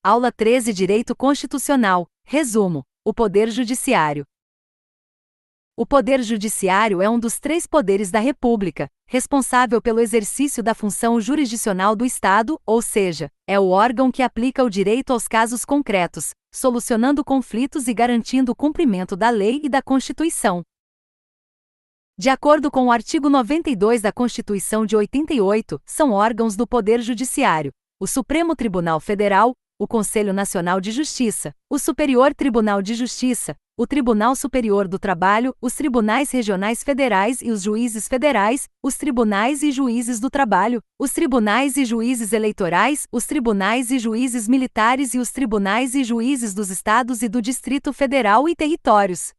Aula 13 Direito Constitucional. Resumo: o Poder Judiciário. O Poder Judiciário é um dos três poderes da República, responsável pelo exercício da função jurisdicional do Estado, ou seja, é o órgão que aplica o direito aos casos concretos, solucionando conflitos e garantindo o cumprimento da lei e da Constituição. De acordo com o artigo 92 da Constituição de 88, são órgãos do Poder Judiciário: o Supremo Tribunal Federal, o Conselho Nacional de Justiça, o Superior Tribunal de Justiça, o Tribunal Superior do Trabalho, os Tribunais Regionais Federais e os Juízes Federais, os Tribunais e Juízes do Trabalho, os Tribunais e Juízes Eleitorais, os Tribunais e Juízes Militares e os Tribunais e Juízes dos Estados e do Distrito Federal e Territórios.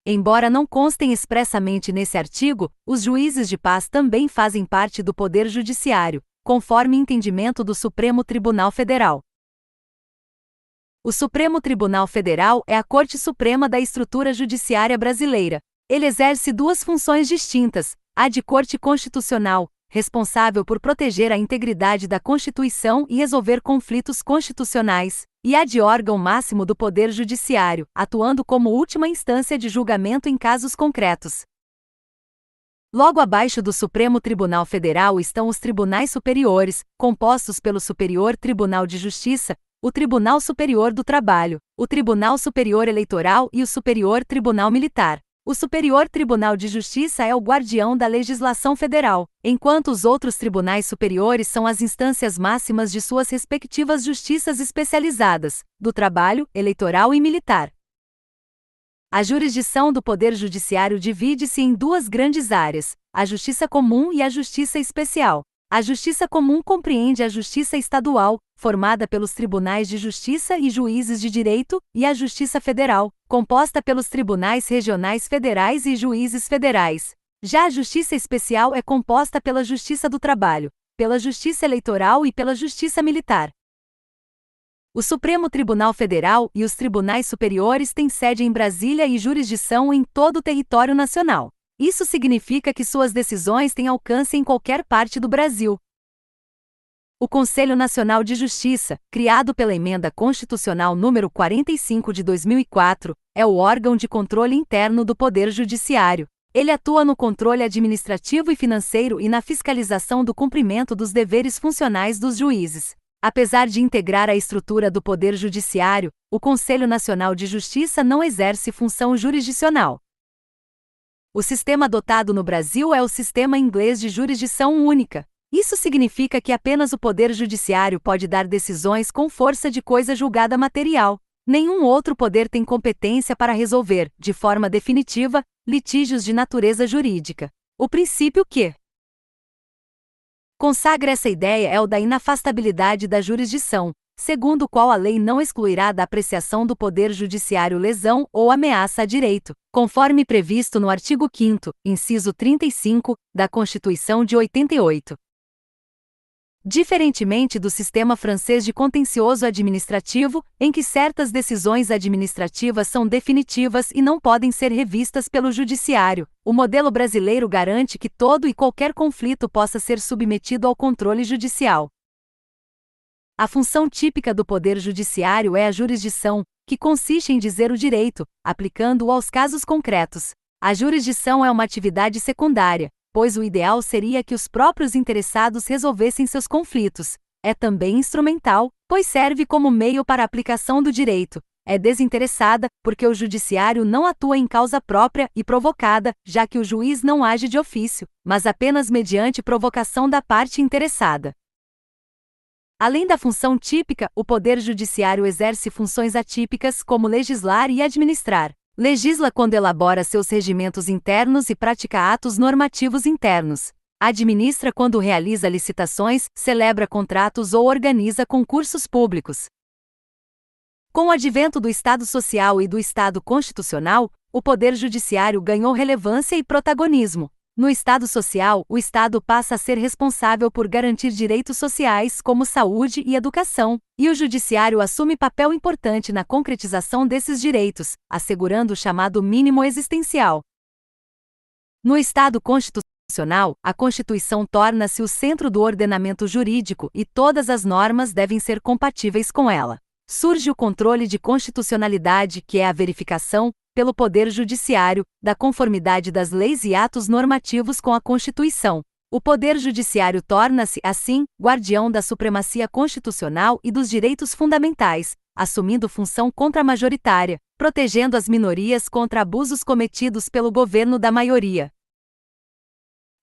Embora não constem expressamente nesse artigo, os juízes de paz também fazem parte do Poder Judiciário, conforme entendimento do Supremo Tribunal Federal. O Supremo Tribunal Federal é a Corte Suprema da estrutura judiciária brasileira. Ele exerce duas funções distintas: a de Corte Constitucional, responsável por proteger a integridade da Constituição e resolver conflitos constitucionais, e a de órgão máximo do Poder Judiciário, atuando como última instância de julgamento em casos concretos. Logo abaixo do Supremo Tribunal Federal estão os tribunais superiores, compostos pelo Superior Tribunal de Justiça, o Tribunal Superior do Trabalho, o Tribunal Superior Eleitoral e o Superior Tribunal Militar. O Superior Tribunal de Justiça é o guardião da legislação federal, enquanto os outros tribunais superiores são as instâncias máximas de suas respectivas justiças especializadas, do trabalho, eleitoral e militar. A jurisdição do Poder Judiciário divide-se em duas grandes áreas: a Justiça Comum e a Justiça Especial. A Justiça Comum compreende a Justiça Estadual, formada pelos Tribunais de Justiça e Juízes de Direito, e a Justiça Federal, composta pelos Tribunais Regionais Federais e Juízes Federais. Já a Justiça Especial é composta pela Justiça do Trabalho, pela Justiça Eleitoral e pela Justiça Militar. O Supremo Tribunal Federal e os tribunais superiores têm sede em Brasília e jurisdição em todo o território nacional. Isso significa que suas decisões têm alcance em qualquer parte do Brasil. O Conselho Nacional de Justiça, criado pela Emenda Constitucional número 45 de 2004, é o órgão de controle interno do Poder Judiciário. Ele atua no controle administrativo e financeiro e na fiscalização do cumprimento dos deveres funcionais dos juízes. Apesar de integrar a estrutura do Poder Judiciário, o Conselho Nacional de Justiça não exerce função jurisdicional. O sistema adotado no Brasil é o Sistema Inglês de Jurisdição Única. Isso significa que apenas o Poder Judiciário pode dar decisões com força de coisa julgada material. Nenhum outro poder tem competência para resolver, de forma definitiva, litígios de natureza jurídica. O princípio que consagra essa ideia é o da inafastabilidade da jurisdição, segundo o qual a lei não excluirá da apreciação do Poder Judiciário lesão ou ameaça a direito, conforme previsto no artigo 5º, inciso 35, da Constituição de 88. Diferentemente do sistema francês de contencioso administrativo, em que certas decisões administrativas são definitivas e não podem ser revistas pelo judiciário, o modelo brasileiro garante que todo e qualquer conflito possa ser submetido ao controle judicial. A função típica do Poder Judiciário é a jurisdição, que consiste em dizer o direito, aplicando-o aos casos concretos. A jurisdição é uma atividade secundária, pois o ideal seria que os próprios interessados resolvessem seus conflitos. É também instrumental, pois serve como meio para a aplicação do direito. É desinteressada, porque o judiciário não atua em causa própria e provocada, já que o juiz não age de ofício, mas apenas mediante provocação da parte interessada. Além da função típica, o Poder Judiciário exerce funções atípicas como legislar e administrar. Legisla quando elabora seus regimentos internos e pratica atos normativos internos. Administra quando realiza licitações, celebra contratos ou organiza concursos públicos. Com o advento do Estado Social e do Estado Constitucional, o Poder Judiciário ganhou relevância e protagonismo. No Estado Social, o Estado passa a ser responsável por garantir direitos sociais como saúde e educação, e o Judiciário assume papel importante na concretização desses direitos, assegurando o chamado mínimo existencial. No Estado Constitucional, A Constituição torna-se o centro do ordenamento jurídico e todas as normas devem ser compatíveis com ela. Surge o controle de constitucionalidade, que é a verificação, pelo Poder Judiciário, da conformidade das leis e atos normativos com a Constituição. O Poder Judiciário torna-se, assim, guardião da supremacia constitucional e dos direitos fundamentais, assumindo função contramajoritária, protegendo as minorias contra abusos cometidos pelo governo da maioria.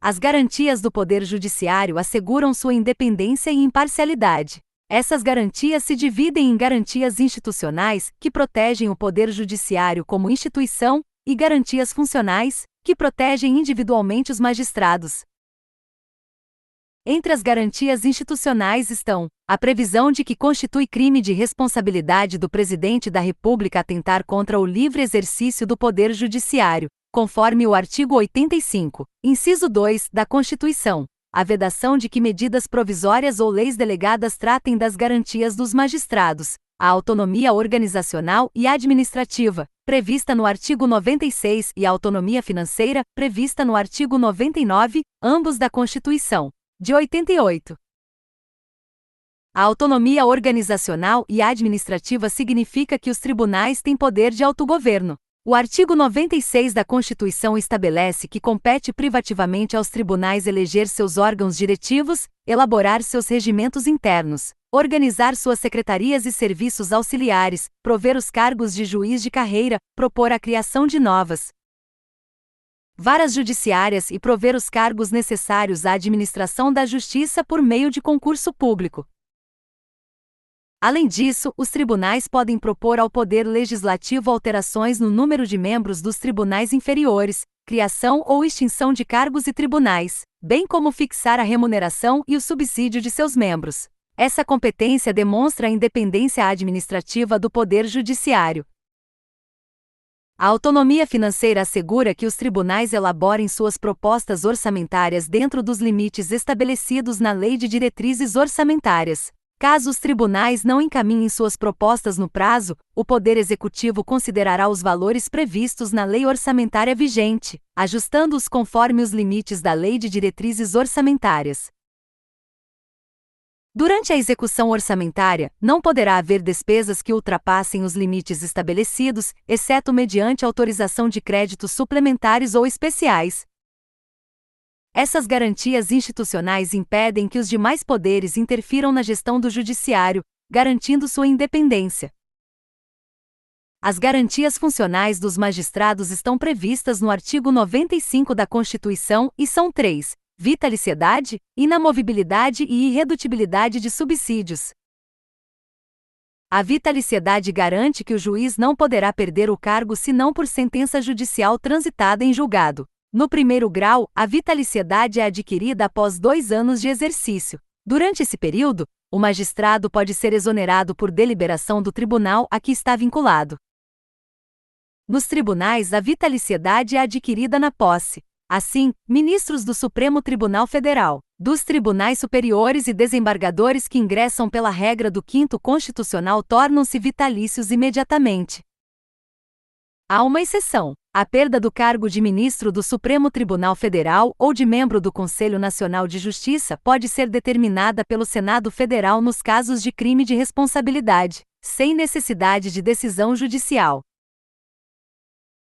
As garantias do Poder Judiciário asseguram sua independência e imparcialidade. Essas garantias se dividem em garantias institucionais, que protegem o Poder Judiciário como instituição, e garantias funcionais, que protegem individualmente os magistrados. Entre as garantias institucionais estão a previsão de que constitui crime de responsabilidade do Presidente da República atentar contra o livre exercício do Poder Judiciário, conforme o artigo 85, inciso 2, da Constituição, a vedação de que medidas provisórias ou leis delegadas tratem das garantias dos magistrados, a autonomia organizacional e administrativa, prevista no artigo 96, e a autonomia financeira, prevista no artigo 99, ambos da Constituição, de 88. A autonomia organizacional e administrativa significa que os tribunais têm poder de autogoverno. O artigo 96 da Constituição estabelece que compete privativamente aos tribunais eleger seus órgãos diretivos, elaborar seus regimentos internos, organizar suas secretarias e serviços auxiliares, prover os cargos de juiz de carreira, propor a criação de novas varas judiciárias e prover os cargos necessários à administração da justiça por meio de concurso público. Além disso, os tribunais podem propor ao Poder Legislativo alterações no número de membros dos tribunais inferiores, criação ou extinção de cargos e tribunais, bem como fixar a remuneração e o subsídio de seus membros. Essa competência demonstra a independência administrativa do Poder Judiciário. A autonomia financeira assegura que os tribunais elaborem suas propostas orçamentárias dentro dos limites estabelecidos na Lei de Diretrizes Orçamentárias. Caso os tribunais não encaminhem suas propostas no prazo, o Poder Executivo considerará os valores previstos na lei orçamentária vigente, ajustando-os conforme os limites da Lei de Diretrizes Orçamentárias. Durante a execução orçamentária, não poderá haver despesas que ultrapassem os limites estabelecidos, exceto mediante autorização de créditos suplementares ou especiais. Essas garantias institucionais impedem que os demais poderes interfiram na gestão do Judiciário, garantindo sua independência. As garantias funcionais dos magistrados estão previstas no artigo 95 da Constituição e são 3: vitaliciedade, inamovibilidade e irredutibilidade de subsídios. A vitaliciedade garante que o juiz não poderá perder o cargo senão por sentença judicial transitada em julgado. No primeiro grau, a vitaliciedade é adquirida após 2 anos de exercício. Durante esse período, o magistrado pode ser exonerado por deliberação do tribunal a que está vinculado. Nos tribunais, a vitaliciedade é adquirida na posse. Assim, ministros do Supremo Tribunal Federal, dos tribunais superiores e desembargadores que ingressam pela regra do 5º Constitucional tornam-se vitalícios imediatamente. Há uma exceção: a perda do cargo de ministro do Supremo Tribunal Federal ou de membro do Conselho Nacional de Justiça pode ser determinada pelo Senado Federal nos casos de crime de responsabilidade, sem necessidade de decisão judicial.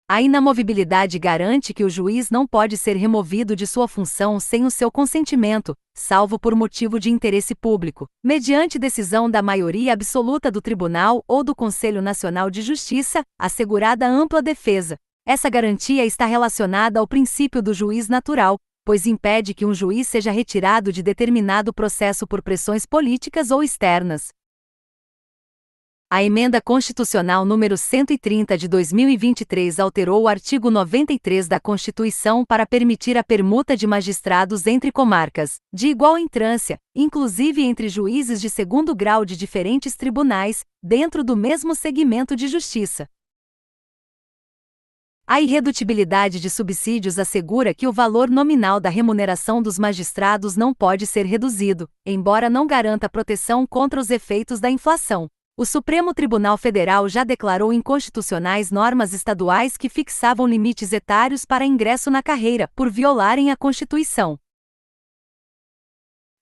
A inamovibilidade garante que o juiz não pode ser removido de sua função sem o seu consentimento, salvo por motivo de interesse público, mediante decisão da maioria absoluta do Tribunal ou do Conselho Nacional de Justiça, assegurada ampla defesa. Essa garantia está relacionada ao princípio do juiz natural, pois impede que um juiz seja retirado de determinado processo por pressões políticas ou externas. A Emenda Constitucional número 130 de 2023 alterou o artigo 93 da Constituição para permitir a permuta de magistrados entre comarcas, de igual entrância, inclusive entre juízes de segundo grau de diferentes tribunais, dentro do mesmo segmento de justiça. A irredutibilidade de subsídios assegura que o valor nominal da remuneração dos magistrados não pode ser reduzido, embora não garanta proteção contra os efeitos da inflação. O Supremo Tribunal Federal já declarou inconstitucionais normas estaduais que fixavam limites etários para ingresso na carreira, por violarem a Constituição.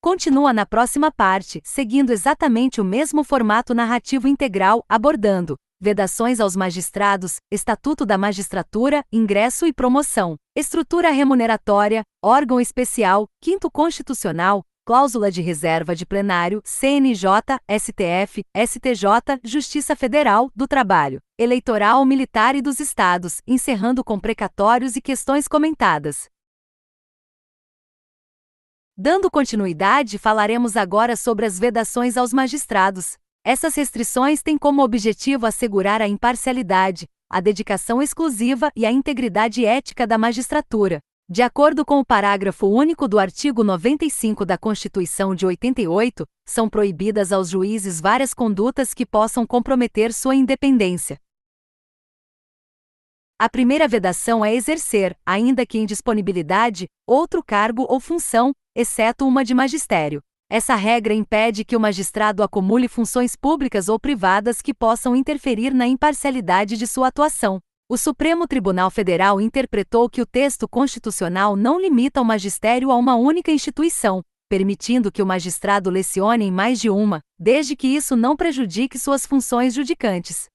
Continua na próxima parte, seguindo exatamente o mesmo formato narrativo integral, abordando vedações aos magistrados, Estatuto da Magistratura, ingresso e promoção, estrutura remuneratória, órgão especial, quinto constitucional, cláusula de reserva de plenário, CNJ, STF, STJ, Justiça Federal, do Trabalho, Eleitoral, Militar e dos Estados, encerrando com precatórios e questões comentadas. Dando continuidade, falaremos agora sobre as vedações aos magistrados. Essas restrições têm como objetivo assegurar a imparcialidade, a dedicação exclusiva e a integridade ética da magistratura. De acordo com o parágrafo único do artigo 95 da Constituição de 88, são proibidas aos juízes várias condutas que possam comprometer sua independência. A primeira vedação é exercer, ainda que em disponibilidade, outro cargo ou função, exceto uma de magistério. Essa regra impede que o magistrado acumule funções públicas ou privadas que possam interferir na imparcialidade de sua atuação. O Supremo Tribunal Federal interpretou que o texto constitucional não limita o magistério a uma única instituição, permitindo que o magistrado lecione em mais de uma, desde que isso não prejudique suas funções judicantes.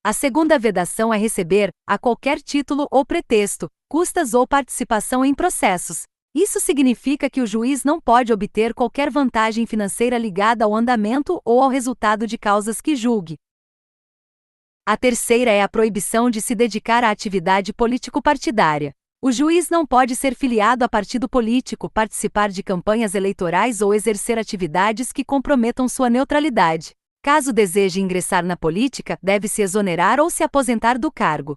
A segunda vedação é receber, a qualquer título ou pretexto, custas ou participação em processos. Isso significa que o juiz não pode obter qualquer vantagem financeira ligada ao andamento ou ao resultado de causas que julgue. A terceira é a proibição de se dedicar à atividade político-partidária. O juiz não pode ser filiado a partido político, participar de campanhas eleitorais ou exercer atividades que comprometam sua neutralidade. Caso deseje ingressar na política, deve se exonerar ou se aposentar do cargo.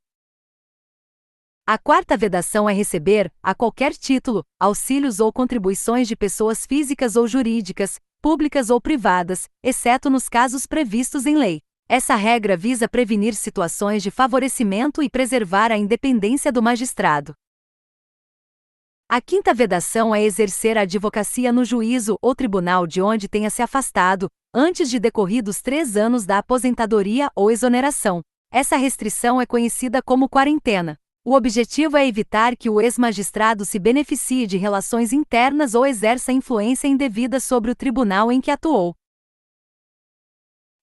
A quarta vedação é receber, a qualquer título, auxílios ou contribuições de pessoas físicas ou jurídicas, públicas ou privadas, exceto nos casos previstos em lei. Essa regra visa prevenir situações de favorecimento e preservar a independência do magistrado. A quinta vedação é exercer a advocacia no juízo ou tribunal de onde tenha se afastado, antes de decorridos 3 anos da aposentadoria ou exoneração. Essa restrição é conhecida como quarentena. O objetivo é evitar que o ex-magistrado se beneficie de relações internas ou exerça influência indevida sobre o tribunal em que atuou.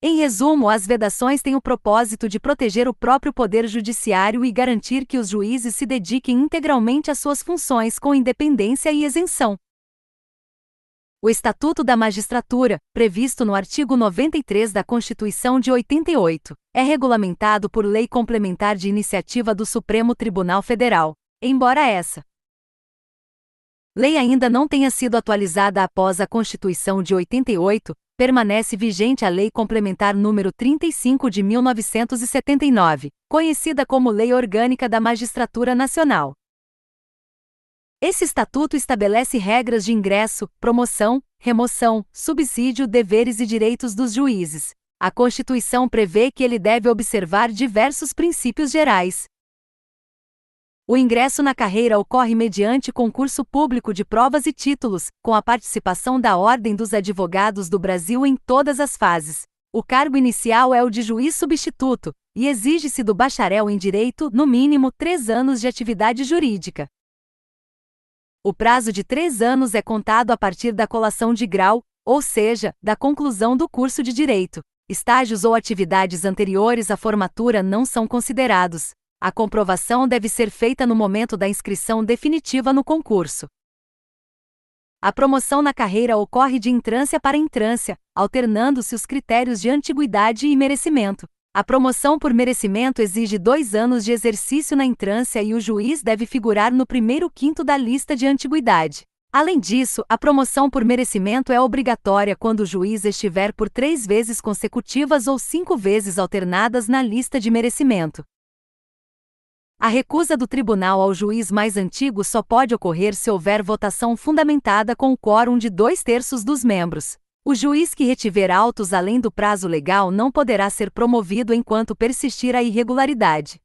Em resumo, as vedações têm o propósito de proteger o próprio poder judiciário e garantir que os juízes se dediquem integralmente às suas funções com independência e isenção. O Estatuto da Magistratura, previsto no artigo 93 da Constituição de 88, é regulamentado por lei complementar de iniciativa do Supremo Tribunal Federal, embora essa lei ainda não tenha sido atualizada após a Constituição de 88, permanece vigente a Lei Complementar número 35 de 1979, conhecida como Lei Orgânica da Magistratura Nacional. Esse estatuto estabelece regras de ingresso, promoção, remoção, subsídio, deveres e direitos dos juízes. A Constituição prevê que ele deve observar diversos princípios gerais. O ingresso na carreira ocorre mediante concurso público de provas e títulos, com a participação da Ordem dos Advogados do Brasil em todas as fases. O cargo inicial é o de juiz substituto, e exige-se do bacharel em direito, no mínimo, 3 anos de atividade jurídica. O prazo de 3 anos é contado a partir da colação de grau, ou seja, da conclusão do curso de direito. Estágios ou atividades anteriores à formatura não são considerados. A comprovação deve ser feita no momento da inscrição definitiva no concurso. A promoção na carreira ocorre de entrância para entrância, alternando-se os critérios de antiguidade e merecimento. A promoção por merecimento exige 2 anos de exercício na entrância e o juiz deve figurar no primeiro quinto da lista de antiguidade. Além disso, a promoção por merecimento é obrigatória quando o juiz estiver por 3 vezes consecutivas ou 5 vezes alternadas na lista de merecimento. A recusa do tribunal ao juiz mais antigo só pode ocorrer se houver votação fundamentada com o quórum de 2/3 dos membros. O juiz que retiver autos além do prazo legal não poderá ser promovido enquanto persistir a irregularidade.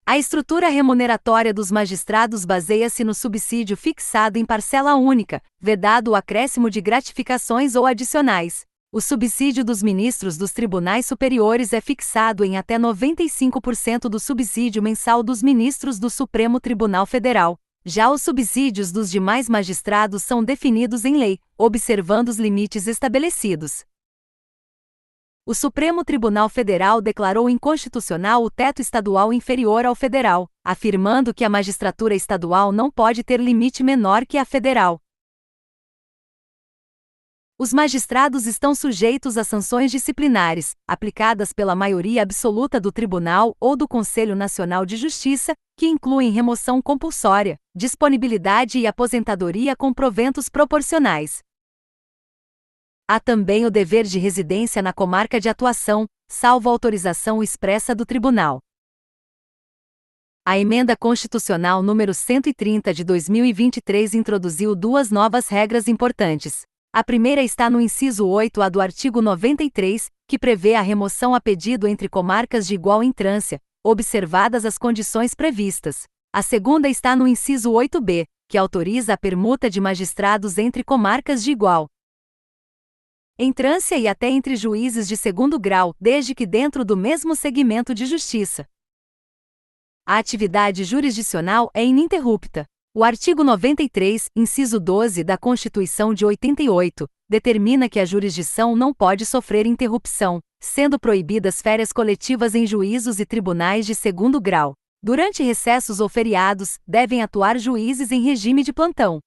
A estrutura remuneratória dos magistrados baseia-se no subsídio fixado em parcela única, vedado o acréscimo de gratificações ou adicionais. O subsídio dos ministros dos tribunais superiores é fixado em até 95% do subsídio mensal dos ministros do Supremo Tribunal Federal. Já os subsídios dos demais magistrados são definidos em lei, observando os limites estabelecidos. O Supremo Tribunal Federal declarou inconstitucional o teto estadual inferior ao federal, afirmando que a magistratura estadual não pode ter limite menor que a federal. Os magistrados estão sujeitos a sanções disciplinares, aplicadas pela maioria absoluta do Tribunal ou do Conselho Nacional de Justiça, que incluem remoção compulsória, disponibilidade e aposentadoria com proventos proporcionais. Há também o dever de residência na comarca de atuação, salvo autorização expressa do Tribunal. A Emenda Constitucional número 130 de 2023 introduziu duas novas regras importantes. A primeira está no inciso 8A do artigo 93, que prevê a remoção a pedido entre comarcas de igual entrância, observadas as condições previstas. A segunda está no inciso 8B, que autoriza a permuta de magistrados entre comarcas de igual entrância e até entre juízes de segundo grau, desde que dentro do mesmo segmento de justiça. A atividade jurisdicional é ininterrupta. O artigo 93, inciso 12 da Constituição de 88, determina que a jurisdição não pode sofrer interrupção, sendo proibidas férias coletivas em juízos e tribunais de segundo grau. Durante recessos ou feriados, devem atuar juízes em regime de plantão.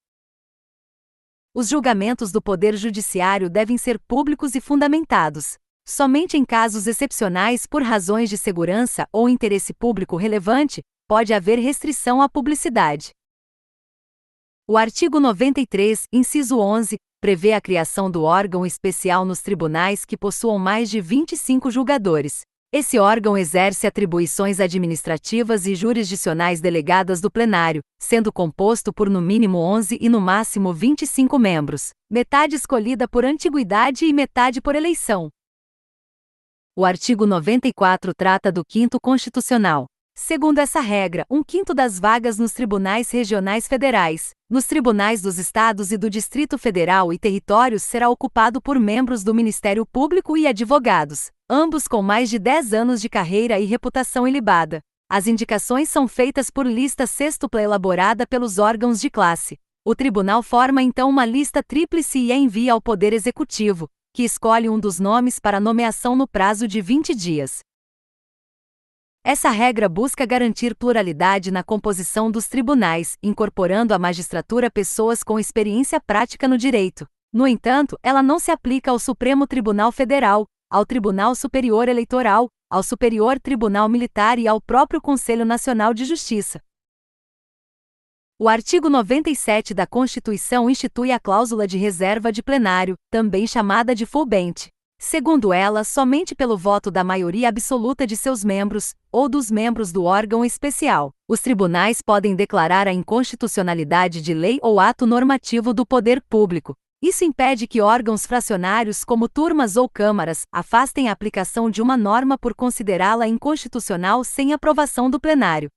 Os julgamentos do Poder Judiciário devem ser públicos e fundamentados. Somente em casos excepcionais por razões de segurança ou interesse público relevante, pode haver restrição à publicidade. O artigo 93, inciso 11, prevê a criação do órgão especial nos tribunais que possuam mais de 25 julgadores. Esse órgão exerce atribuições administrativas e jurisdicionais delegadas do plenário, sendo composto por no mínimo 11 e no máximo 25 membros, metade escolhida por antiguidade e metade por eleição. O artigo 94 trata do quinto constitucional. Segundo essa regra, 1/5 das vagas nos tribunais regionais federais, nos tribunais dos estados e do Distrito Federal e territórios será ocupado por membros do Ministério Público e advogados, ambos com mais de 10 anos de carreira e reputação ilibada. As indicações são feitas por lista sextupla elaborada pelos órgãos de classe. O tribunal forma então uma lista tríplice e a envia ao Poder Executivo, que escolhe um dos nomes para nomeação no prazo de 20 dias. Essa regra busca garantir pluralidade na composição dos tribunais, incorporando à magistratura pessoas com experiência prática no direito. No entanto, ela não se aplica ao Supremo Tribunal Federal, ao Tribunal Superior Eleitoral, ao Superior Tribunal Militar e ao próprio Conselho Nacional de Justiça. O artigo 97 da Constituição institui a cláusula de reserva de plenário, também chamada de full bench. Segundo ela, somente pelo voto da maioria absoluta de seus membros, ou dos membros do órgão especial, os tribunais podem declarar a inconstitucionalidade de lei ou ato normativo do poder público. Isso impede que órgãos fracionários como turmas ou câmaras afastem a aplicação de uma norma por considerá-la inconstitucional sem aprovação do plenário.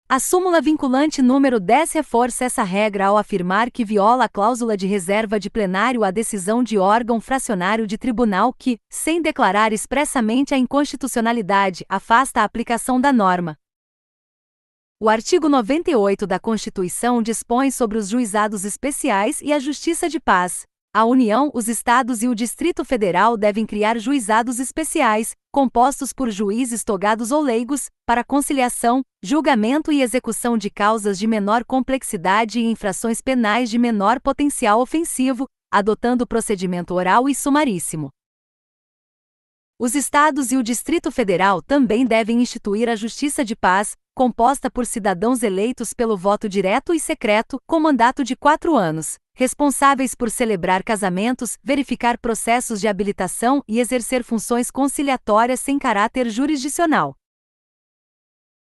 A súmula vinculante número 10 reforça essa regra ao afirmar que viola a cláusula de reserva de plenário a decisão de órgão fracionário de tribunal que, sem declarar expressamente a inconstitucionalidade, afasta a aplicação da norma. O artigo 98 da Constituição dispõe sobre os juizados especiais e a Justiça de Paz. A União, os Estados e o Distrito Federal devem criar juizados especiais, compostos por juízes togados ou leigos, para conciliação, julgamento e execução de causas de menor complexidade e infrações penais de menor potencial ofensivo, adotando procedimento oral e sumaríssimo. Os Estados e o Distrito Federal também devem instituir a Justiça de Paz, composta por cidadãos eleitos pelo voto direto e secreto, com mandato de 4 anos, responsáveis por celebrar casamentos, verificar processos de habilitação e exercer funções conciliatórias sem caráter jurisdicional.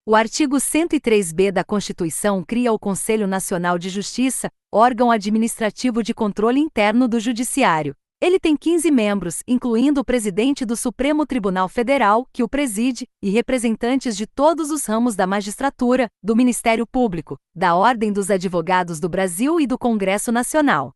O artigo 103b da Constituição cria o Conselho Nacional de Justiça, órgão administrativo de controle interno do Judiciário. Ele tem 15 membros, incluindo o presidente do Supremo Tribunal Federal, que o preside, e representantes de todos os ramos da magistratura, do Ministério Público, da Ordem dos Advogados do Brasil e do Congresso Nacional.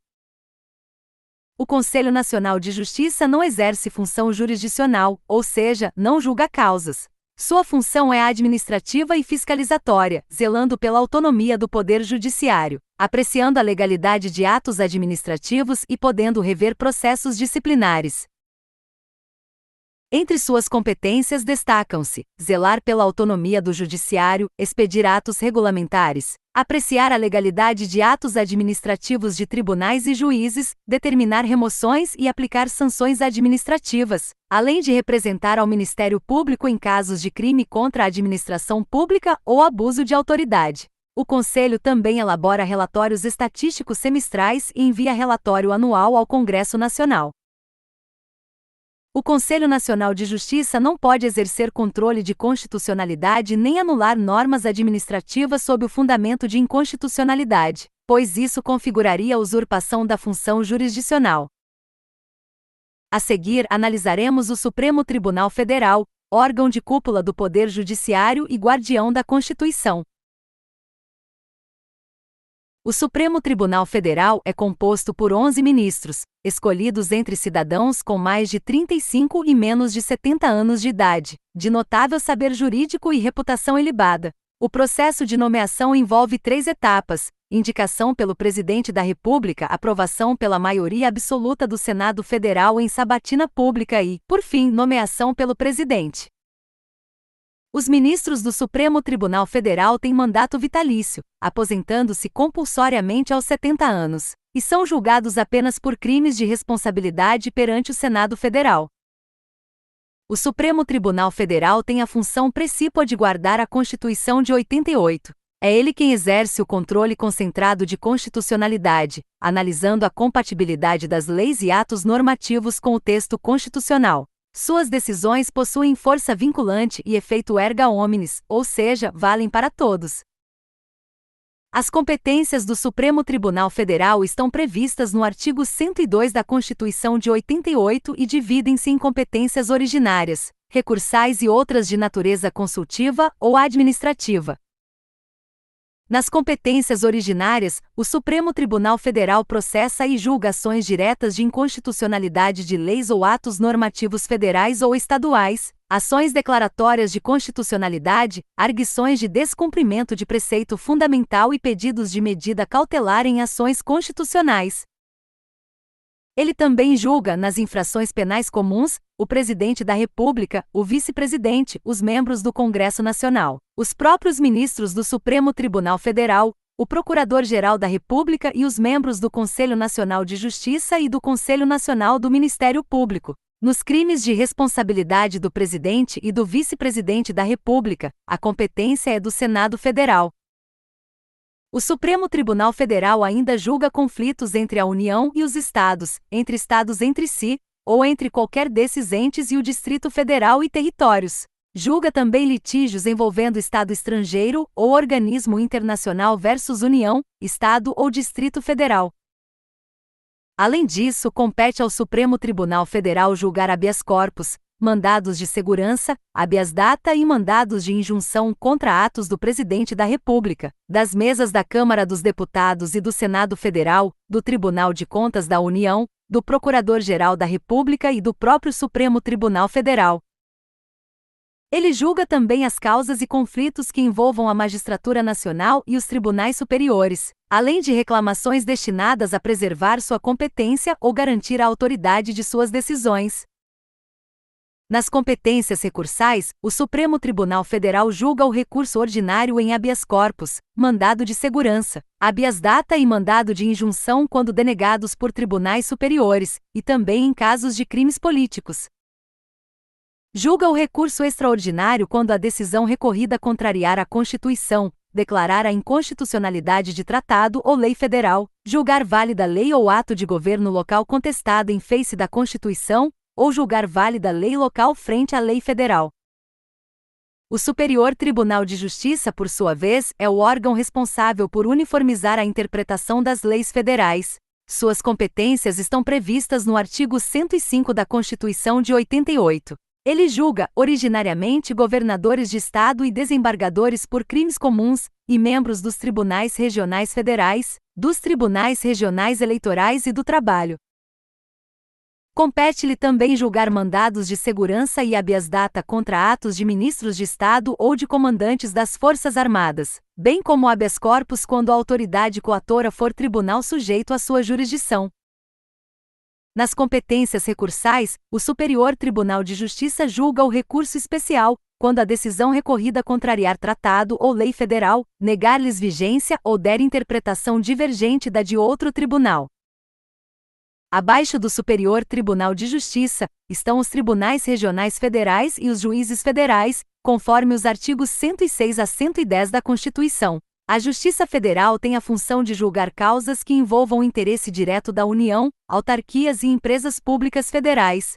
O Conselho Nacional de Justiça não exerce função jurisdicional, ou seja, não julga causas. Sua função é administrativa e fiscalizatória, zelando pela autonomia do Poder Judiciário, apreciando a legalidade de atos administrativos e podendo rever processos disciplinares. Entre suas competências destacam-se: zelar pela autonomia do Judiciário, expedir atos regulamentares, apreciar a legalidade de atos administrativos de tribunais e juízes, determinar remoções e aplicar sanções administrativas, além de representar ao Ministério Público em casos de crime contra a administração pública ou abuso de autoridade. O Conselho também elabora relatórios estatísticos semestrais e envia relatório anual ao Congresso Nacional. O Conselho Nacional de Justiça não pode exercer controle de constitucionalidade nem anular normas administrativas sob o fundamento de inconstitucionalidade, pois isso configuraria a usurpação da função jurisdicional. A seguir, analisaremos o Supremo Tribunal Federal, órgão de cúpula do Poder Judiciário e guardião da Constituição. O Supremo Tribunal Federal é composto por 11 ministros, escolhidos entre cidadãos com mais de 35 e menos de 70 anos de idade, de notável saber jurídico e reputação ilibada. O processo de nomeação envolve 3 etapas: indicação pelo Presidente da República, aprovação pela maioria absoluta do Senado Federal em sabatina pública e, por fim, nomeação pelo Presidente. Os ministros do Supremo Tribunal Federal têm mandato vitalício, aposentando-se compulsoriamente aos 70 anos, e são julgados apenas por crimes de responsabilidade perante o Senado Federal. O Supremo Tribunal Federal tem a função precípua de guardar a Constituição de 88. É ele quem exerce o controle concentrado de constitucionalidade, analisando a compatibilidade das leis e atos normativos com o texto constitucional. Suas decisões possuem força vinculante e efeito erga omnes, ou seja, valem para todos. As competências do Supremo Tribunal Federal estão previstas no artigo 102 da Constituição de 88 e dividem-se em competências originárias, recursais e outras de natureza consultiva ou administrativa. Nas competências originárias, o Supremo Tribunal Federal processa e julga ações diretas de inconstitucionalidade de leis ou atos normativos federais ou estaduais, ações declaratórias de constitucionalidade, arguições de descumprimento de preceito fundamental e pedidos de medida cautelar em ações constitucionais. Ele também julga, nas infrações penais comuns, o Presidente da República, o Vice-Presidente, os membros do Congresso Nacional, os próprios ministros do Supremo Tribunal Federal, o Procurador-Geral da República e os membros do Conselho Nacional de Justiça e do Conselho Nacional do Ministério Público. Nos crimes de responsabilidade do Presidente e do Vice-Presidente da República, a competência é do Senado Federal. O Supremo Tribunal Federal ainda julga conflitos entre a União e os Estados, entre Estados entre si, ou entre qualquer desses entes e o Distrito Federal e territórios. Julga também litígios envolvendo Estado estrangeiro ou organismo internacional versus União, Estado ou Distrito Federal. Além disso, compete ao Supremo Tribunal Federal julgar habeas corpus, mandados de segurança, habeas data e mandados de injunção contra atos do Presidente da República, das mesas da Câmara dos Deputados e do Senado Federal, do Tribunal de Contas da União, do Procurador-Geral da República e do próprio Supremo Tribunal Federal. Ele julga também as causas e conflitos que envolvam a magistratura nacional e os tribunais superiores, além de reclamações destinadas a preservar sua competência ou garantir a autoridade de suas decisões. Nas competências recursais, o Supremo Tribunal Federal julga o recurso ordinário em habeas corpus, mandado de segurança, habeas data e mandado de injunção quando denegados por tribunais superiores, e também em casos de crimes políticos. Julga o recurso extraordinário quando a decisão recorrida contrariar a Constituição, declarar a inconstitucionalidade de tratado ou lei federal, julgar válida lei ou ato de governo local contestado em face da Constituição, ou julgar válida lei local frente à lei federal. O Superior Tribunal de Justiça, por sua vez, é o órgão responsável por uniformizar a interpretação das leis federais. Suas competências estão previstas no artigo 105 da Constituição de 88. Ele julga, originariamente, governadores de estado e desembargadores por crimes comuns, e membros dos tribunais regionais federais, dos tribunais regionais eleitorais e do trabalho. Compete-lhe também julgar mandados de segurança e habeas data contra atos de ministros de Estado ou de comandantes das Forças Armadas, bem como habeas corpus quando a autoridade coatora for tribunal sujeito à sua jurisdição. Nas competências recursais, o Superior Tribunal de Justiça julga o recurso especial, quando a decisão recorrida contrariar tratado ou lei federal, negar-lhes vigência ou der interpretação divergente da de outro tribunal. Abaixo do Superior Tribunal de Justiça, estão os tribunais regionais federais e os juízes federais, conforme os artigos 106 a 110 da Constituição. A Justiça Federal tem a função de julgar causas que envolvam o interesse direto da União, autarquias e empresas públicas federais.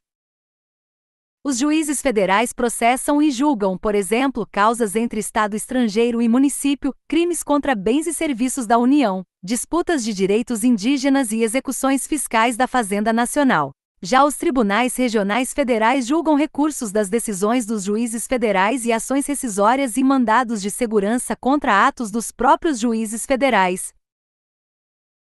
Os juízes federais processam e julgam, por exemplo, causas entre Estado estrangeiro e município, crimes contra bens e serviços da União, disputas de direitos indígenas e execuções fiscais da Fazenda Nacional. Já os tribunais regionais federais julgam recursos das decisões dos juízes federais e ações rescisórias e mandados de segurança contra atos dos próprios juízes federais.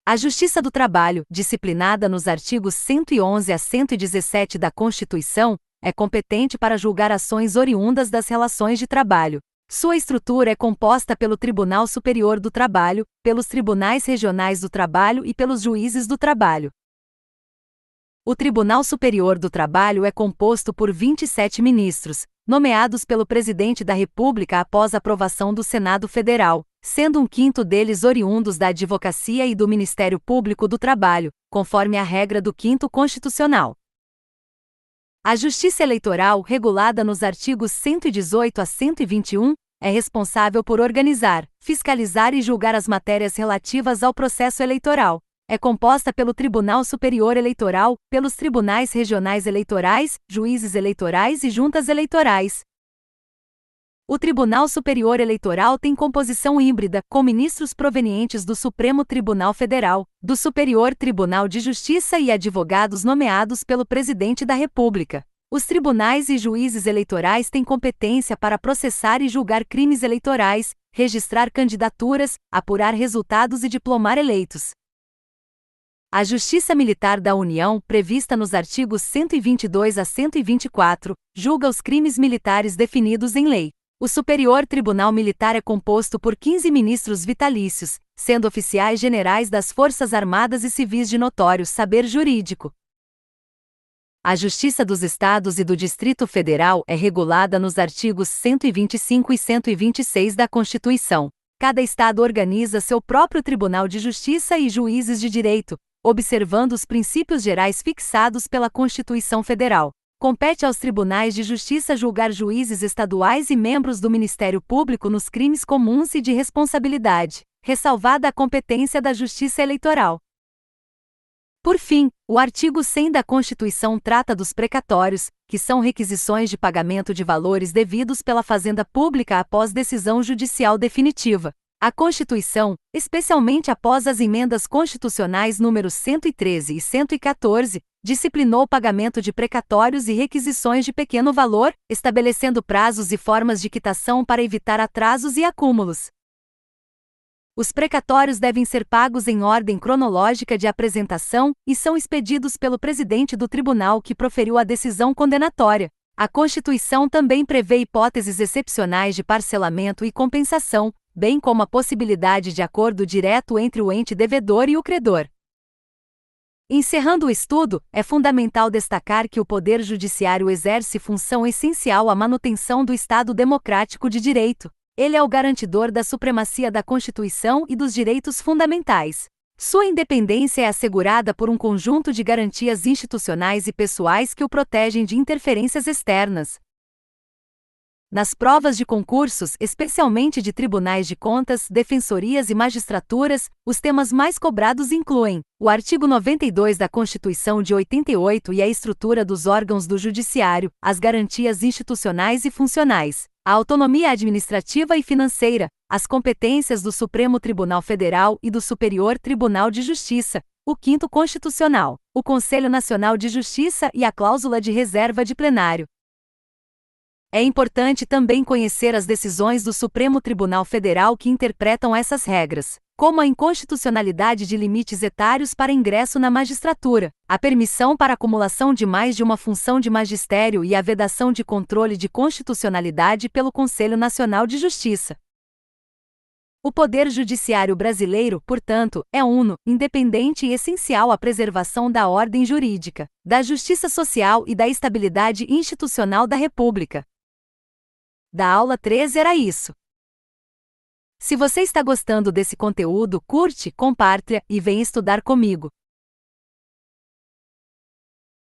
A Justiça do Trabalho, disciplinada nos artigos 111 a 117 da Constituição, é competente para julgar ações oriundas das relações de trabalho. Sua estrutura é composta pelo Tribunal Superior do Trabalho, pelos Tribunais Regionais do Trabalho e pelos Juízes do Trabalho. O Tribunal Superior do Trabalho é composto por 27 ministros, nomeados pelo Presidente da República após aprovação do Senado Federal, sendo um quinto deles oriundos da Advocacia e do Ministério Público do Trabalho, conforme a regra do 5º Constitucional. A Justiça Eleitoral, regulada nos artigos 118 a 121, é responsável por organizar, fiscalizar e julgar as matérias relativas ao processo eleitoral. É composta pelo Tribunal Superior Eleitoral, pelos Tribunais Regionais Eleitorais, Juízes Eleitorais e Juntas Eleitorais. O Tribunal Superior Eleitoral tem composição híbrida, com ministros provenientes do Supremo Tribunal Federal, do Superior Tribunal de Justiça e advogados nomeados pelo Presidente da República. Os tribunais e juízes eleitorais têm competência para processar e julgar crimes eleitorais, registrar candidaturas, apurar resultados e diplomar eleitos. A Justiça Militar da União, prevista nos artigos 122 a 124, julga os crimes militares definidos em lei. O Superior Tribunal Militar é composto por 15 ministros vitalícios, sendo oficiais generais das Forças Armadas e civis de notório saber jurídico. A Justiça dos Estados e do Distrito Federal é regulada nos artigos 125 e 126 da Constituição. Cada estado organiza seu próprio Tribunal de Justiça e juízes de direito, observando os princípios gerais fixados pela Constituição Federal. Compete aos tribunais de justiça julgar juízes estaduais e membros do Ministério Público nos crimes comuns e de responsabilidade, ressalvada a competência da Justiça Eleitoral. Por fim, o artigo 100 da Constituição trata dos precatórios, que são requisições de pagamento de valores devidos pela Fazenda Pública após decisão judicial definitiva. A Constituição, especialmente após as emendas constitucionais números 113 e 114, disciplinou o pagamento de precatórios e requisições de pequeno valor, estabelecendo prazos e formas de quitação para evitar atrasos e acúmulos. Os precatórios devem ser pagos em ordem cronológica de apresentação e são expedidos pelo presidente do tribunal que proferiu a decisão condenatória. A Constituição também prevê hipóteses excepcionais de parcelamento e compensação, bem como a possibilidade de acordo direto entre o ente devedor e o credor. Encerrando o estudo, é fundamental destacar que o Poder Judiciário exerce função essencial à manutenção do Estado democrático de direito. Ele é o garantidor da supremacia da Constituição e dos direitos fundamentais. Sua independência é assegurada por um conjunto de garantias institucionais e pessoais que o protegem de interferências externas. Nas provas de concursos, especialmente de tribunais de contas, defensorias e magistraturas, os temas mais cobrados incluem o artigo 92 da Constituição de 88 e a estrutura dos órgãos do Judiciário, as garantias institucionais e funcionais, a autonomia administrativa e financeira, as competências do Supremo Tribunal Federal e do Superior Tribunal de Justiça, o 5º Constitucional, o Conselho Nacional de Justiça e a cláusula de reserva de plenário. É importante também conhecer as decisões do Supremo Tribunal Federal que interpretam essas regras. como a inconstitucionalidade de limites etários para ingresso na magistratura, a permissão para acumulação de mais de uma função de magistério e a vedação de controle de constitucionalidade pelo Conselho Nacional de Justiça. O Poder Judiciário brasileiro, portanto, é uno, independente e essencial à preservação da ordem jurídica, da justiça social e da estabilidade institucional da República. Da aula 3 era isso. Se você está gostando desse conteúdo, curte, compartilha e vem estudar comigo.